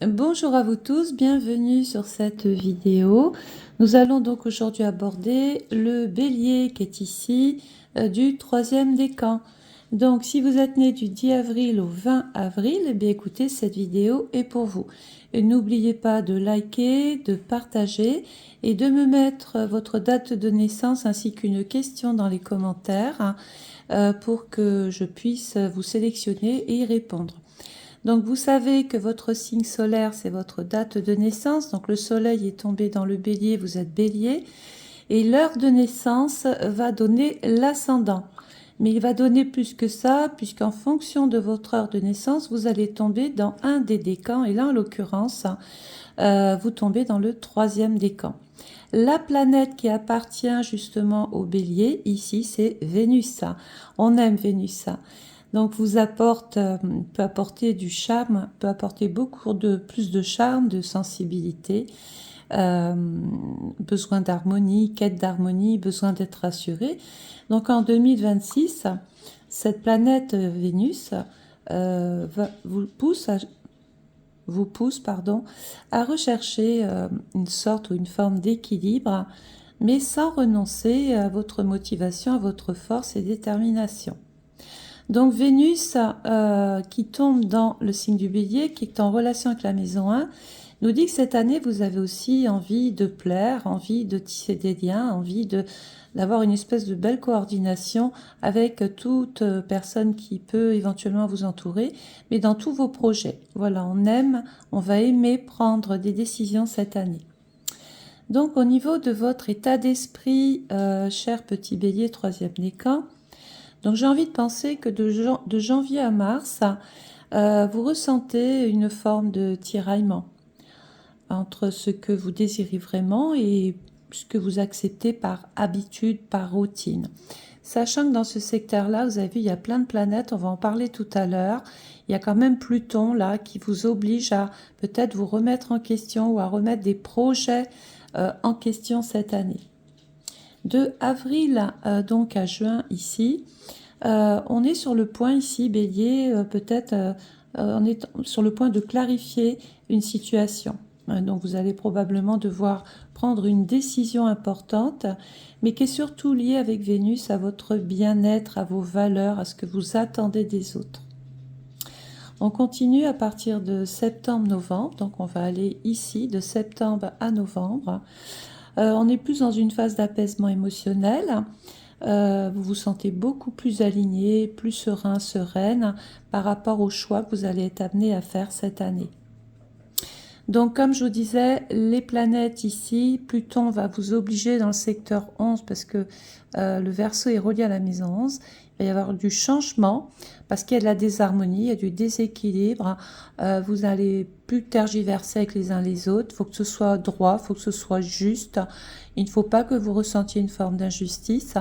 Bonjour à vous tous, bienvenue sur cette vidéo. Nous allons donc aujourd'hui aborder le bélier qui est ici du troisième décan. Donc si vous êtes né du 10 avril au 20 avril, eh bien écoutez, cette vidéo est pour vous. Et n'oubliez pas de liker, de partager et de me mettre votre date de naissance ainsi qu'une question dans les commentaires pour que je puisse vous sélectionner et y répondre. Donc vous savez que votre signe solaire, c'est votre date de naissance. Donc le soleil est tombé dans le bélier, vous êtes bélier. Et l'heure de naissance va donner l'ascendant. Mais il va donner plus que ça, puisqu'en fonction de votre heure de naissance, vous allez tomber dans un des décans. Et là, en l'occurrence, vous tombez dans le troisième décan. La planète qui appartient justement au bélier, ici, c'est Vénus. On aime Vénus. Donc vous peut apporter du charme, peut apporter plus de charme, de sensibilité, besoin d'harmonie, quête d'harmonie, besoin d'être rassuré. Donc en 2026, cette planète Vénus vous pousse à rechercher une sorte ou une forme d'équilibre, mais sans renoncer à votre motivation, à votre force et détermination. Donc Vénus qui tombe dans le signe du bélier, qui est en relation avec la maison 1, nous dit que cette année, vous avez aussi envie de plaire, envie de tisser des liens, envie d'avoir une espèce de belle coordination avec toute personne qui peut éventuellement vous entourer, mais dans tous vos projets. Voilà, on va aimer prendre des décisions cette année. Donc au niveau de votre état d'esprit, cher petit bélier, troisième décan, donc j'ai envie de penser que de janvier à mars, vous ressentez une forme de tiraillement entre ce que vous désirez vraiment et ce que vous acceptez par habitude, par routine. Sachant que dans ce secteur-là, vous avez vu, il y a plein de planètes, on va en parler tout à l'heure. Il y a quand même Pluton là qui vous oblige à peut-être vous remettre en question ou à remettre des projets en question cette année. De avril donc à juin ici, on est sur le point ici, bélier, on est sur le point de clarifier une situation. Donc vous allez probablement devoir prendre une décision importante, mais qui est surtout liée avec Vénus à votre bien-être, à vos valeurs, à ce que vous attendez des autres. On continue à partir de septembre-novembre, donc on va aller ici de septembre à novembre. On est plus dans une phase d'apaisement émotionnel. Vous vous sentez beaucoup plus aligné, plus serein, sereine par rapport aux choix que vous allez être amené à faire cette année. Donc comme je vous disais, les planètes ici, Pluton va vous obliger dans le secteur 11 parce que le Verseau est relié à la maison 11. Il va y avoir du changement parce qu'il y a de la désharmonie, il y a du déséquilibre. Vous n'allez plus tergiverser avec les uns les autres. Il faut que ce soit droit, il faut que ce soit juste. Il ne faut pas que vous ressentiez une forme d'injustice.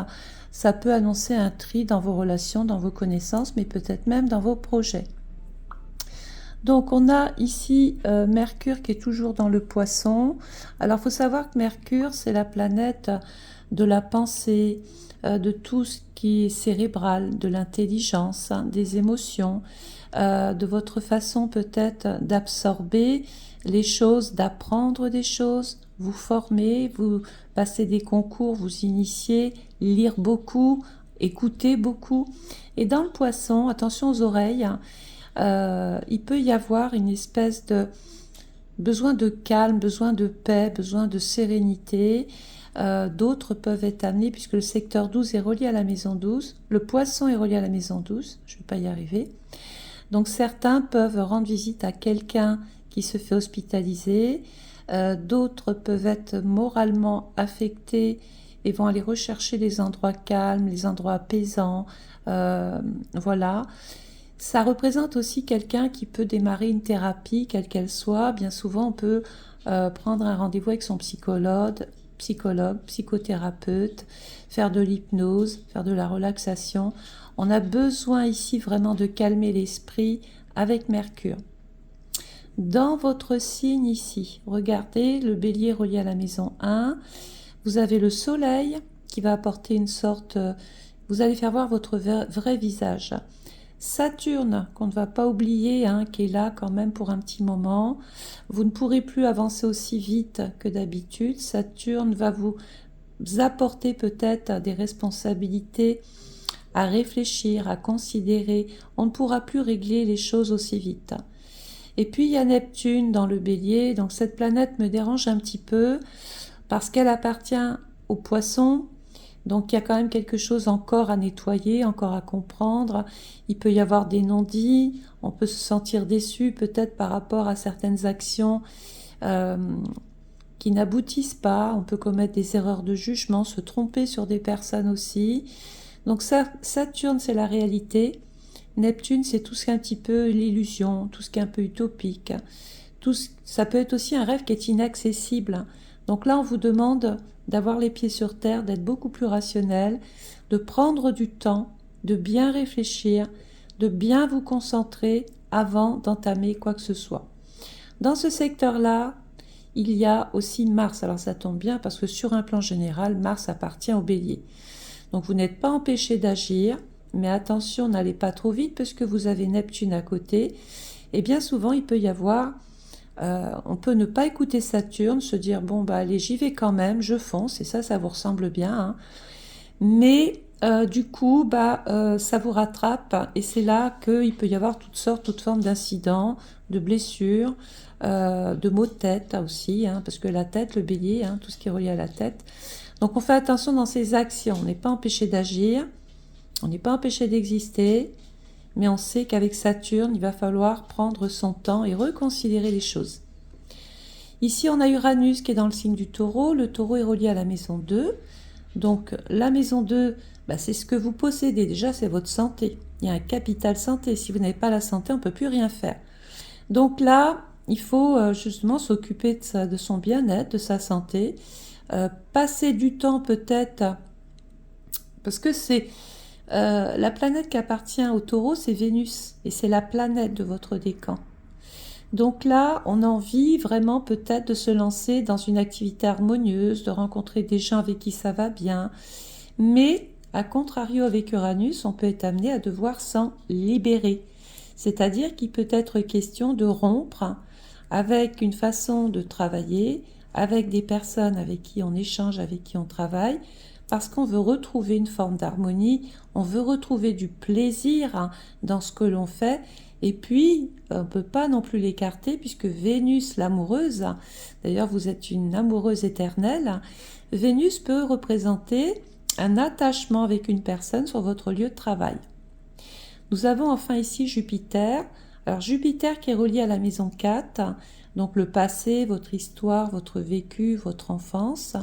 Ça peut annoncer un tri dans vos relations, dans vos connaissances, mais peut-être même dans vos projets. Donc on a ici Mercure qui est toujours dans le Poisson. Alors il faut savoir que Mercure, c'est la planète de la pensée, de tout ce qui est cérébral, de l'intelligence, des émotions, de votre façon peut-être d'absorber les choses, d'apprendre des choses, vous former, vous passer des concours, vous initier, lire beaucoup, écouter beaucoup. Et dans le Poisson, attention aux oreilles, il peut y avoir une espèce de besoin de calme, besoin de paix, besoin de sérénité. D'autres peuvent être amenés, puisque le secteur 12 est relié à la maison 12, le Poisson est relié à la maison 12, je ne vais pas y arriver. Donc certains peuvent rendre visite à quelqu'un qui se fait hospitaliser, d'autres peuvent être moralement affectés et vont aller rechercher les endroits calmes, les endroits apaisants, voilà. Ça représente aussi quelqu'un qui peut démarrer une thérapie, quelle qu'elle soit. Bien souvent, on peut prendre un rendez-vous avec son psychologue, psychothérapeute, faire de l'hypnose, faire de la relaxation. On a besoin ici vraiment de calmer l'esprit avec Mercure. Dans votre signe ici, regardez, le bélier relié à la maison 1, vous avez le soleil qui va apporter une sorte... vous allez faire voir votre vrai visage. Saturne, qu'on ne va pas oublier, hein, qui est là quand même pour un petit moment. Vous ne pourrez plus avancer aussi vite que d'habitude. Saturne va vous apporter peut-être des responsabilités à réfléchir, à considérer. On ne pourra plus régler les choses aussi vite. Et puis il y a Neptune dans le Bélier, donc cette planète me dérange un petit peu parce qu'elle appartient aux Poissons. Donc il y a quand même quelque chose encore à nettoyer, encore à comprendre. Il peut y avoir des non-dits, on peut se sentir déçu peut-être par rapport à certaines actions qui n'aboutissent pas. On peut commettre des erreurs de jugement, se tromper sur des personnes aussi. Donc Saturne, c'est la réalité. Neptune, c'est tout ce qui est un petit peu l'illusion, tout ce qui est un peu utopique. Ça peut être aussi un rêve qui est inaccessible. Donc là, on vous demande d'avoir les pieds sur terre, d'être beaucoup plus rationnel, de prendre du temps, de bien réfléchir, de bien vous concentrer avant d'entamer quoi que ce soit. Dans ce secteur-là, il y a aussi Mars. Alors ça tombe bien parce que sur un plan général, Mars appartient au Bélier. Donc vous n'êtes pas empêché d'agir, mais attention, n'allez pas trop vite parce que vous avez Neptune à côté. Et bien souvent, il peut y avoir, on peut ne pas écouter Saturne, se dire, bon, bah allez, j'y vais quand même, je fonce, et ça vous ressemble bien. Hein. Mais du coup, ça vous rattrape, et c'est là qu'il peut y avoir toutes formes d'incidents, de blessures, de maux de tête aussi, hein, parce que la tête, le bélier, hein, tout ce qui est relié à la tête. Donc on fait attention dans ses actions, on n'est pas empêché d'agir, on n'est pas empêché d'exister, mais on sait qu'avec Saturne, il va falloir prendre son temps et reconsidérer les choses. Ici, on a Uranus qui est dans le signe du Taureau. Le Taureau est relié à la maison 2. Donc la maison 2, c'est ce que vous possédez. Déjà, c'est votre santé. Il y a un capital santé. Si vous n'avez pas la santé, on ne peut plus rien faire. Donc là, il faut justement s'occuper de son bien-être, de sa santé. Passer du temps peut-être, parce que c'est la planète qui appartient au Taureau, c'est Vénus, et c'est la planète de votre décan. Donc là, on a envie vraiment peut-être de se lancer dans une activité harmonieuse, de rencontrer des gens avec qui ça va bien, mais à contrario avec Uranus, on peut être amené à devoir s'en libérer. C'est-à-dire qu'il peut être question de rompre avec une façon de travailler, avec des personnes avec qui on échange, avec qui on travaille, parce qu'on veut retrouver une forme d'harmonie, on veut retrouver du plaisir dans ce que l'on fait, et puis on ne peut pas non plus l'écarter, puisque Vénus, l'amoureuse, d'ailleurs vous êtes une amoureuse éternelle, Vénus peut représenter un attachement avec une personne sur votre lieu de travail. Nous avons enfin ici Jupiter. Alors Jupiter qui est relié à la maison 4, donc le passé, votre histoire, votre vécu, votre enfance,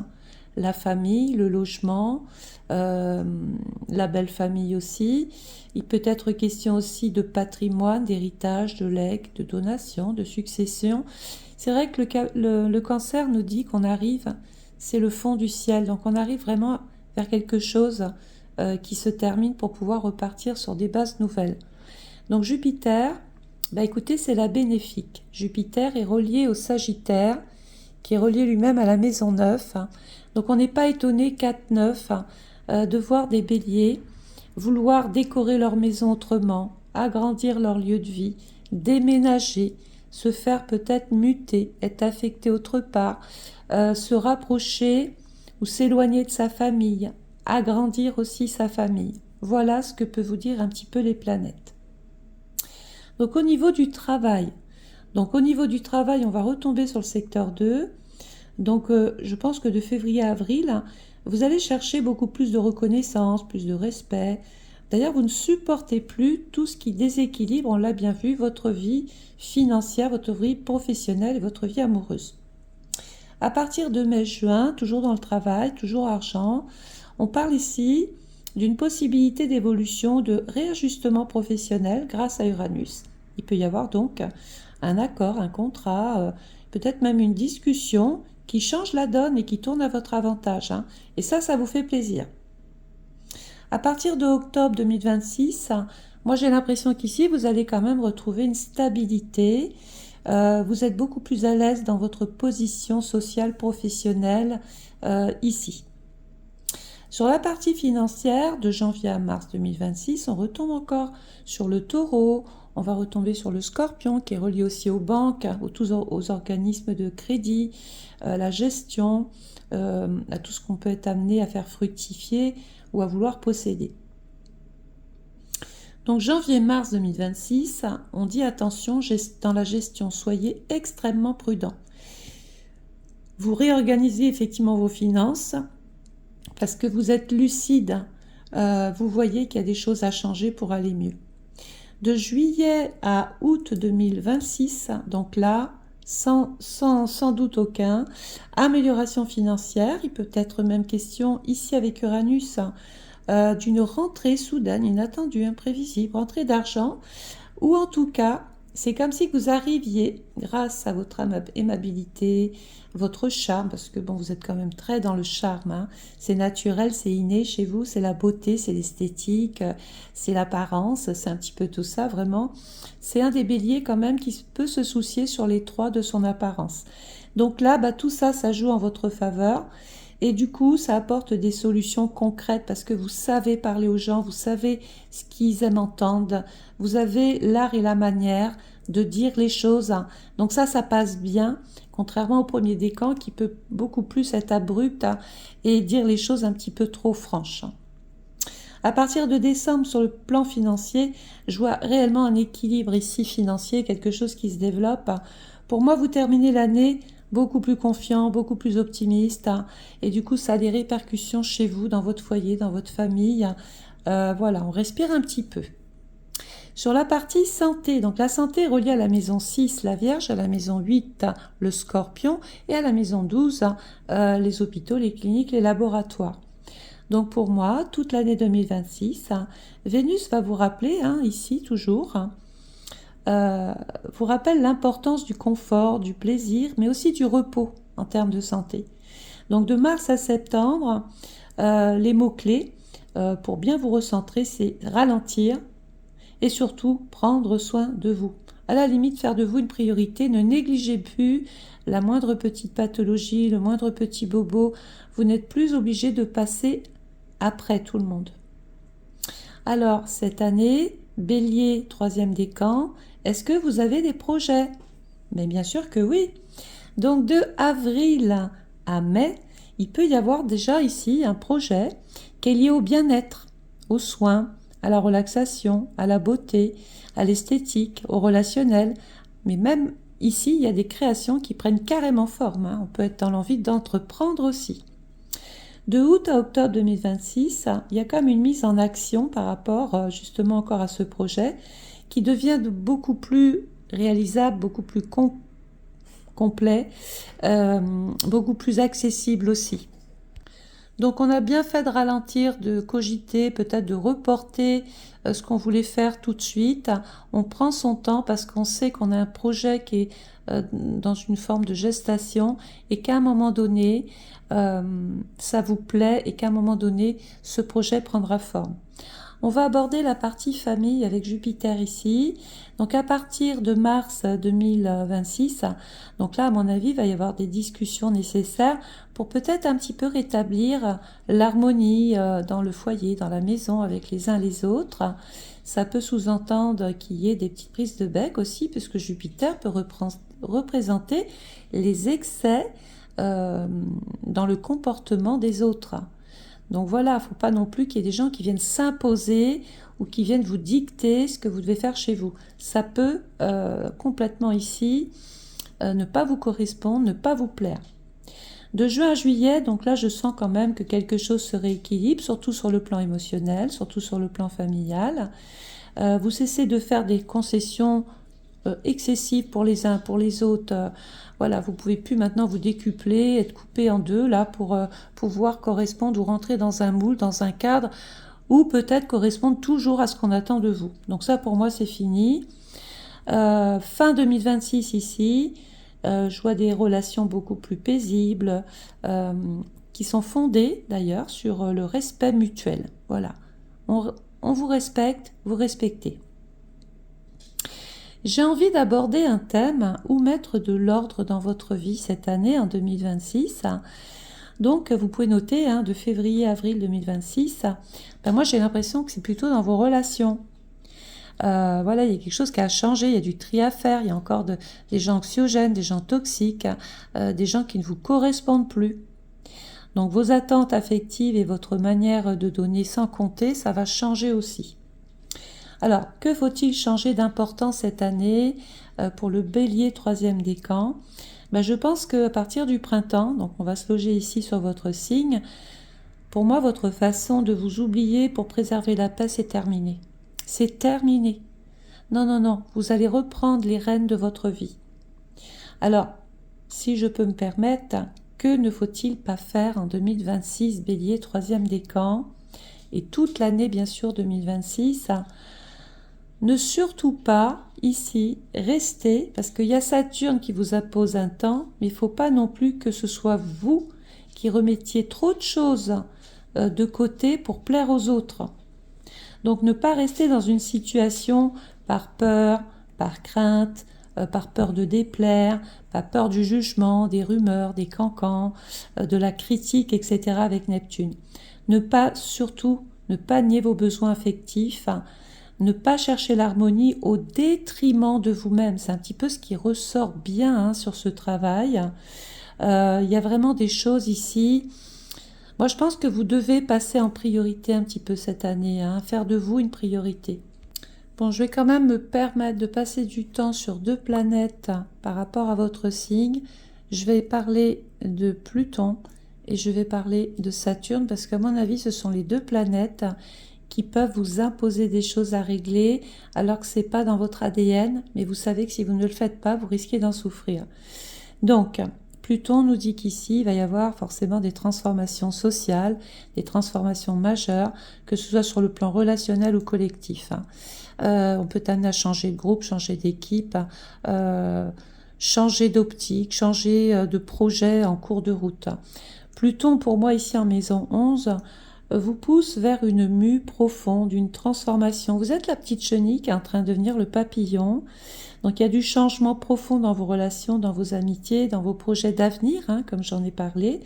la famille, le logement, la belle famille aussi. Il peut être question aussi de patrimoine, d'héritage, de legs, de donation, de succession. C'est vrai que le cancer nous dit qu'on arrive, c'est le fond du ciel, donc on arrive vraiment vers quelque chose qui se termine pour pouvoir repartir sur des bases nouvelles. Donc Jupiter, écoutez, c'est la bénéfique. Jupiter est relié au Sagittaire, qui est relié lui-même à la maison 9. Donc on n'est pas étonné 4-9 de voir des béliers vouloir décorer leur maison autrement, agrandir leur lieu de vie, déménager, se faire peut-être muter, être affecté autre part, se rapprocher ou s'éloigner de sa famille, agrandir aussi sa famille. Voilà ce que peut vous dire un petit peu les planètes. Donc au niveau du travail, on va retomber sur le secteur 2. Donc je pense que de février à avril, vous allez chercher beaucoup plus de reconnaissance, plus de respect. D'ailleurs, vous ne supportez plus tout ce qui déséquilibre, on l'a bien vu, votre vie financière, votre vie professionnelle et votre vie amoureuse. À partir de mai-juin, toujours dans le travail, toujours argent, on parle ici d'une possibilité d'évolution, de réajustement professionnel grâce à Uranus. Il peut y avoir donc un accord, un contrat, peut-être même une discussion qui change la donne et qui tourne à votre avantage. Et ça vous fait plaisir. À partir de octobre 2026, moi j'ai l'impression qu'ici, vous allez quand même retrouver une stabilité. Vous êtes beaucoup plus à l'aise dans votre position sociale, professionnelle ici. Sur la partie financière, de janvier à mars 2026, on retombe encore sur le taureau, on va retomber sur le scorpion qui est relié aussi aux banques, aux organismes de crédit, la gestion, à tout ce qu'on peut être amené à faire fructifier ou à vouloir posséder. Donc janvier-mars 2026, on dit attention dans la gestion, soyez extrêmement prudent. Vous réorganisez effectivement vos finances parce que vous êtes lucide, vous voyez qu'il y a des choses à changer pour aller mieux. De juillet à août 2026, donc là, sans doute aucun, amélioration financière, il peut être même question ici avec Uranus, d'une rentrée soudaine, inattendue, imprévisible, rentrée d'argent, ou en tout cas, c'est comme si vous arriviez, grâce à votre aimabilité, votre charme, parce que bon, vous êtes quand même très dans le charme, hein. C'est naturel, c'est inné chez vous, c'est la beauté, c'est l'esthétique, c'est l'apparence, c'est un petit peu tout ça, vraiment. C'est un des béliers quand même qui peut se soucier sur les trois de son apparence. Donc là, tout ça, ça joue en votre faveur. Et du coup, ça apporte des solutions concrètes parce que vous savez parler aux gens, vous savez ce qu'ils aiment entendre, vous avez l'art et la manière de dire les choses. Donc ça passe bien, contrairement au premier décan qui peut beaucoup plus être abrupt et dire les choses un petit peu trop franches. À partir de décembre, sur le plan financier, je vois réellement un équilibre ici financier, quelque chose qui se développe. Pour moi, vous terminez l'année beaucoup plus confiant, beaucoup plus optimiste, et du coup ça a des répercussions chez vous, dans votre foyer, dans votre famille. Voilà, on respire un petit peu. Sur la partie santé, donc la santé est reliée à la maison 6, la Vierge, à la maison 8, le Scorpion, et à la maison 12, les hôpitaux, les cliniques, les laboratoires. Donc pour moi, toute l'année 2026, Vénus va vous rappeler, ici toujours, vous rappelle l'importance du confort, du plaisir, mais aussi du repos en termes de santé. Donc de mars à septembre, les mots-clés pour bien vous recentrer, c'est ralentir et surtout prendre soin de vous. À la limite, faire de vous une priorité, ne négligez plus la moindre petite pathologie, le moindre petit bobo. Vous n'êtes plus obligé de passer après tout le monde. Alors, cette année, Bélier, 3e décan, est-ce que vous avez des projets? Mais bien sûr que oui. Donc, de avril à mai, il peut y avoir déjà ici un projet qui est lié au bien-être, aux soins, à la relaxation, à la beauté, à l'esthétique, au relationnel. Mais même ici, il y a des créations qui prennent carrément forme. On peut être dans l'envie d'entreprendre aussi. De août à octobre 2026, il y a comme une mise en action par rapport justement encore à ce projet qui devient beaucoup plus réalisable, beaucoup plus complet, beaucoup plus accessible aussi. Donc on a bien fait de ralentir, de cogiter, peut-être de reporter ce qu'on voulait faire tout de suite. On prend son temps parce qu'on sait qu'on a un projet qui est dans une forme de gestation et qu'à un moment donné, ça vous plaît et qu'à un moment donné, ce projet prendra forme. On va aborder la partie famille avec Jupiter ici. Donc à partir de mars 2026, donc là à mon avis il va y avoir des discussions nécessaires pour peut-être un petit peu rétablir l'harmonie dans le foyer, dans la maison avec les uns les autres. Ça peut sous-entendre qu'il y ait des petites prises de bec aussi puisque Jupiter peut représenter les excès dans le comportement des autres. Donc voilà, il ne faut pas non plus qu'il y ait des gens qui viennent s'imposer ou qui viennent vous dicter ce que vous devez faire chez vous. Ça peut complètement ici ne pas vous correspondre, ne pas vous plaire. De juin à juillet, donc là je sens quand même que quelque chose se rééquilibre, surtout sur le plan émotionnel, surtout sur le plan familial. Vous cessez de faire des concessions excessives pour les uns, pour les autres. Voilà, vous pouvez plus maintenant vous décupler, être coupé en deux là pour pouvoir correspondre ou rentrer dans un moule, dans un cadre ou peut-être correspondre toujours à ce qu'on attend de vous. Donc ça pour moi c'est fini. Fin 2026 ici, je vois des relations beaucoup plus paisibles qui sont fondées d'ailleurs sur le respect mutuel. Voilà, on vous respecte, vous respectez. J'ai envie d'aborder un thème où mettre de l'ordre dans votre vie cette année, en 2026. Donc, vous pouvez noter, hein, de février à avril 2026, ben moi j'ai l'impression que c'est plutôt dans vos relations. Voilà, il y a quelque chose qui a changé, il y a du tri à faire, il y a encore des gens anxiogènes, des gens toxiques, des gens qui ne vous correspondent plus. Donc vos attentes affectives et votre manière de donner sans compter, ça va changer aussi. Alors, que faut-il changer d'important cette année pour le bélier troisième décan? Ben, je pense qu'à partir du printemps, donc on va se loger ici sur votre signe, pour moi, votre façon de vous oublier pour préserver la paix, c'est terminé. C'est terminé. Non, non, non, vous allez reprendre les rênes de votre vie. Alors, si je peux me permettre, que ne faut-il pas faire en 2026, bélier, troisième décan, et toute l'année, bien sûr, 2026, ne surtout pas, ici, rester, parce qu'il y a Saturne qui vous impose un temps, mais il ne faut pas non plus que ce soit vous qui remettiez trop de choses de côté pour plaire aux autres. Donc ne pas rester dans une situation par peur, par crainte, par peur de déplaire, par peur du jugement, des rumeurs, des cancans, de la critique, etc. avec Neptune. Surtout, ne pas nier vos besoins affectifs, ne pas chercher l'harmonie au détriment de vous-même. C'est un petit peu ce qui ressort bien, hein, sur ce travail. Il y a vraiment des choses ici. Moi, je pense que vous devez passer en priorité un petit peu cette année, hein, faire de vous une priorité. Bon, je vais quand même me permettre de passer du temps sur 2 planètes par rapport à votre signe. Je vais parler de Pluton et je vais parler de Saturne parce qu'à mon avis, ce sont les 2 planètes qui peuvent vous imposer des choses à régler alors que ce n'est pas dans votre ADN, mais vous savez que si vous ne le faites pas, vous risquez d'en souffrir. Donc, Pluton nous dit qu'ici, il va y avoir forcément des transformations sociales, des transformations majeures, que ce soit sur le plan relationnel ou collectif. On peut amener à changer de groupe, changer d'équipe, changer d'optique, changer de projet en cours de route. Pluton, pour moi, ici en maison 11, vous pousse vers une mue profonde, une transformation. Vous êtes la petite chenille qui est en train de devenir le papillon. Donc il y a du changement profond dans vos relations, dans vos amitiés, dans vos projets d'avenir, hein, comme j'en ai parlé.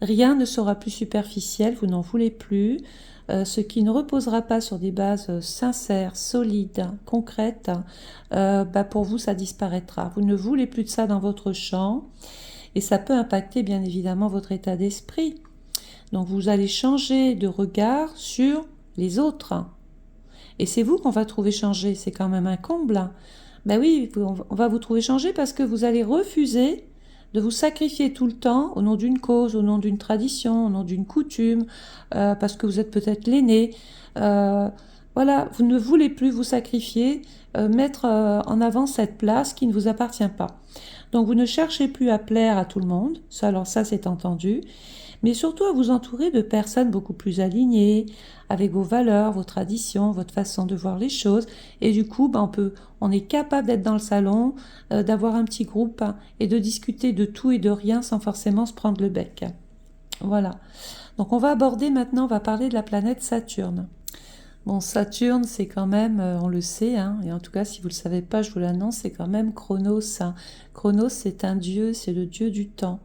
Rien ne sera plus superficiel, vous n'en voulez plus. Ce qui ne reposera pas sur des bases sincères, solides, concrètes, pour vous, ça disparaîtra. Vous ne voulez plus de ça dans votre champ et ça peut impacter bien évidemment votre état d'esprit. Donc vous allez changer de regard sur les autres. Et c'est vous qu'on va trouver changer, c'est quand même un comble. Ben oui, on va vous trouver changer parce que vous allez refuser de vous sacrifier tout le temps au nom d'une cause, au nom d'une tradition, au nom d'une coutume, parce que vous êtes peut-être l'aîné. Voilà, vous ne voulez plus vous sacrifier, mettre en avant cette place qui ne vous appartient pas. Donc vous ne cherchez plus à plaire à tout le monde, alors ça c'est entendu, mais surtout à vous entourer de personnes beaucoup plus alignées, avec vos valeurs, vos traditions, votre façon de voir les choses. Et du coup, on est capable d'être dans le salon, d'avoir un petit groupe et de discuter de tout et de rien sans forcément se prendre le bec. Voilà. Donc on va aborder maintenant, on va parler de la planète Saturne. Bon, Saturne, c'est quand même, on le sait, hein, et en tout cas, si vous ne le savez pas, je vous l'annonce, c'est quand même Chronos. Hein. Chronos, c'est un dieu, c'est le dieu du temps.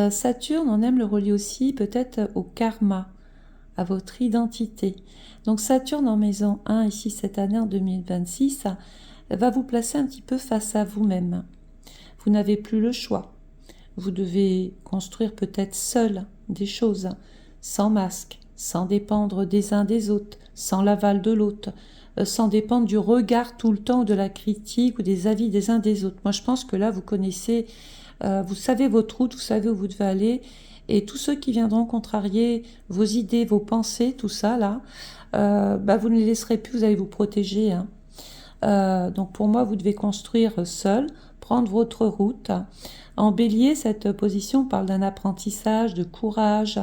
Saturne, on aime le relier aussi peut-être au karma, à votre identité. Donc Saturne en maison 1, ici cette année en 2026, va vous placer un petit peu face à vous-même. Vous n'avez plus le choix. Vous devez construire peut-être seul des choses, sans masque, sans dépendre des uns des autres, sans l'aval de l'autre, sans dépendre du regard tout le temps, de la critique ou des avis des uns des autres. Moi je pense que là vous connaissez, vous savez votre route, vous savez où vous devez aller, et tous ceux qui viendront contrarier vos idées, vos pensées, tout ça là, vous ne les laisserez plus, vous allez vous protéger. Hein. Donc pour moi, vous devez construire seul, prendre votre route. En bélier, cette position parle d'un apprentissage, de courage.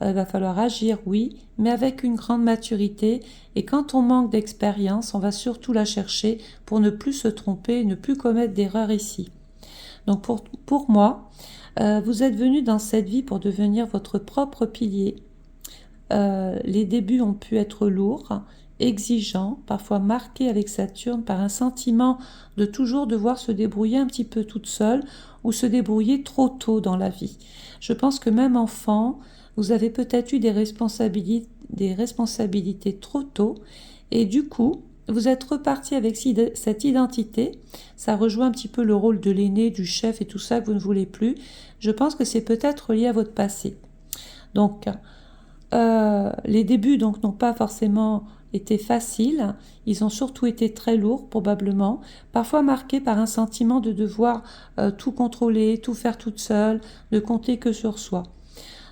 Il va falloir agir, oui, mais avec une grande maturité. Et quand on manque d'expérience, on va surtout la chercher pour ne plus se tromper, ne plus commettre d'erreurs ici. Donc pour moi, vous êtes venu dans cette vie pour devenir votre propre pilier. Les débuts ont pu être lourds, exigeant, parfois marqué avec Saturne par un sentiment de toujours devoir se débrouiller un petit peu toute seule ou se débrouiller trop tôt dans la vie. Je pense que même enfant, vous avez peut-être eu des responsabilités trop tôt et du coup, vous êtes reparti avec cette identité. Ça rejoint un petit peu le rôle de l'aîné, du chef et tout ça que vous ne voulez plus. Je pense que c'est peut-être lié à votre passé. Donc, les débuts donc n'ont pas forcément été faciles, ils ont surtout été très lourds probablement, parfois marqués par un sentiment de devoir tout contrôler, tout faire toute seule, ne compter que sur soi.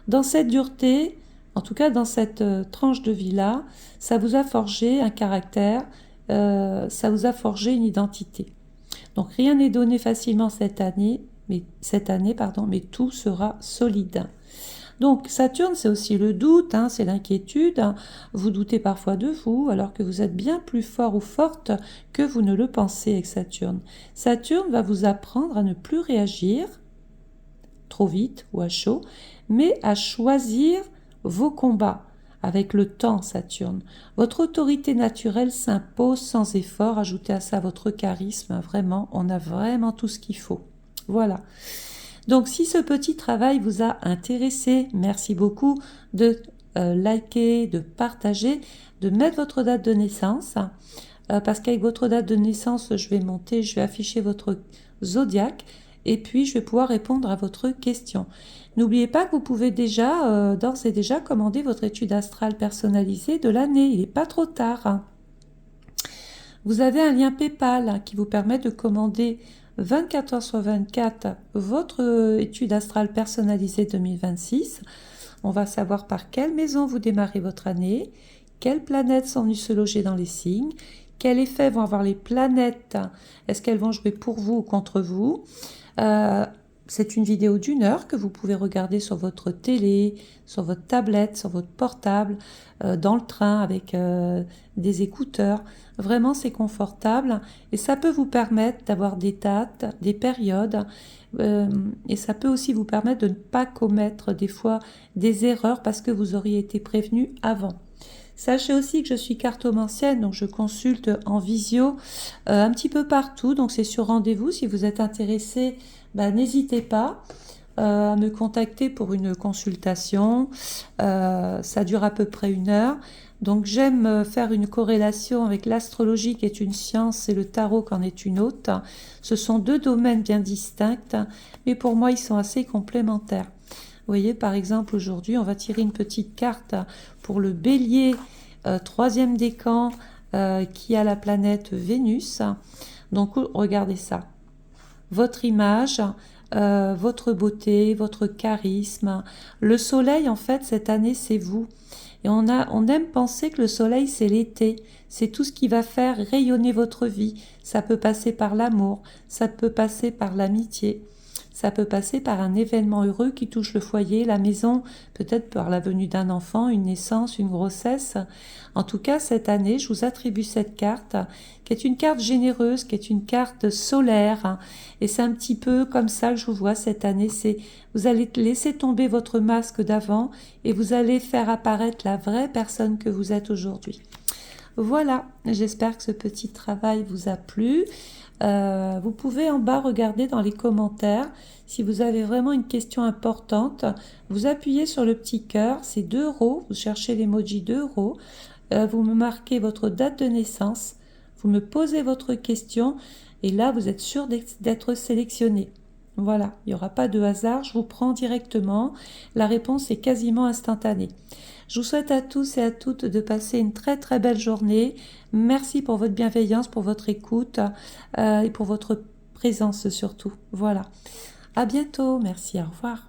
Dans cette dureté, en tout cas dans cette tranche de vie-là, ça vous a forgé un caractère, ça vous a forgé une identité. Donc rien n'est donné facilement cette année, mais tout sera solide. Donc Saturne, c'est aussi le doute, c'est l'inquiétude. Vous doutez parfois de vous, alors que vous êtes bien plus fort ou forte que vous ne le pensez avec Saturne. Saturne va vous apprendre à ne plus réagir trop vite ou à chaud, mais à choisir vos combats. Avec le temps, Saturne. Votre autorité naturelle s'impose sans effort. Ajoutez à ça votre charisme. Vraiment, on a vraiment tout ce qu'il faut. Voilà. Donc, si ce petit travail vous a intéressé, merci beaucoup de liker, de partager, de mettre votre date de naissance. Parce qu'avec votre date de naissance, je vais afficher votre zodiaque. Et puis, je vais pouvoir répondre à votre question. N'oubliez pas que vous pouvez déjà, d'ores et déjà, commander votre étude astrale personnalisée de l'année. Il n'est pas trop tard. Vous avez un lien PayPal qui vous permet de commander 24 heures sur 24 votre étude astrale personnalisée 2026. On va savoir par quelle maison vous démarrez votre année, quelles planètes sont venues se loger dans les signes, quel effet vont avoir les planètes, est-ce qu'elles vont jouer pour vous ou contre vous. C'est une vidéo d'1 heure que vous pouvez regarder sur votre télé, sur votre tablette, sur votre portable, dans le train avec des écouteurs. Vraiment, c'est confortable et ça peut vous permettre d'avoir des dates, des périodes et ça peut aussi vous permettre de ne pas commettre des fois des erreurs parce que vous auriez été prévenu avant. Sachez aussi que je suis cartomancienne, donc je consulte en visio un petit peu partout, donc c'est sur rendez-vous. Si vous êtes intéressé, n'hésitez pas à me contacter pour une consultation. Ça dure à peu près 1 heure. Donc j'aime faire une corrélation avec l'astrologie qui est une science et le tarot qu'en est une autre. Ce sont 2 domaines bien distincts, mais pour moi ils sont assez complémentaires. Vous voyez, par exemple, aujourd'hui, on va tirer une petite carte pour le bélier, 3e décan, qui a la planète Vénus. Donc, regardez ça. Votre image, votre beauté, votre charisme. Le soleil, en fait, cette année, c'est vous. Et on aime penser que le soleil, c'est l'été. C'est tout ce qui va faire rayonner votre vie. Ça peut passer par l'amour, ça peut passer par l'amitié. Ça peut passer par un événement heureux qui touche le foyer, la maison, peut-être par la venue d'un enfant, une naissance, une grossesse. En tout cas, cette année, je vous attribue cette carte, qui est une carte généreuse, qui est une carte solaire. Et c'est un petit peu comme ça que je vous vois cette année. Vous allez laisser tomber votre masque d'avant et vous allez faire apparaître la vraie personne que vous êtes aujourd'hui. Voilà, j'espère que ce petit travail vous a plu. Vous pouvez en bas regarder dans les commentaires si vous avez vraiment une question importante. Vous appuyez sur le petit cœur, c'est 2 euros. Vous cherchez l'emoji 2 euros. Vous me marquez votre date de naissance. Vous me posez votre question et là vous êtes sûr d'être sélectionné. Voilà, il n'y aura pas de hasard, je vous prends directement. La réponse est quasiment instantanée. Je vous souhaite à tous et à toutes de passer une très très belle journée. Merci pour votre bienveillance, pour votre écoute et pour votre présence surtout. Voilà. À bientôt. Merci. Au revoir.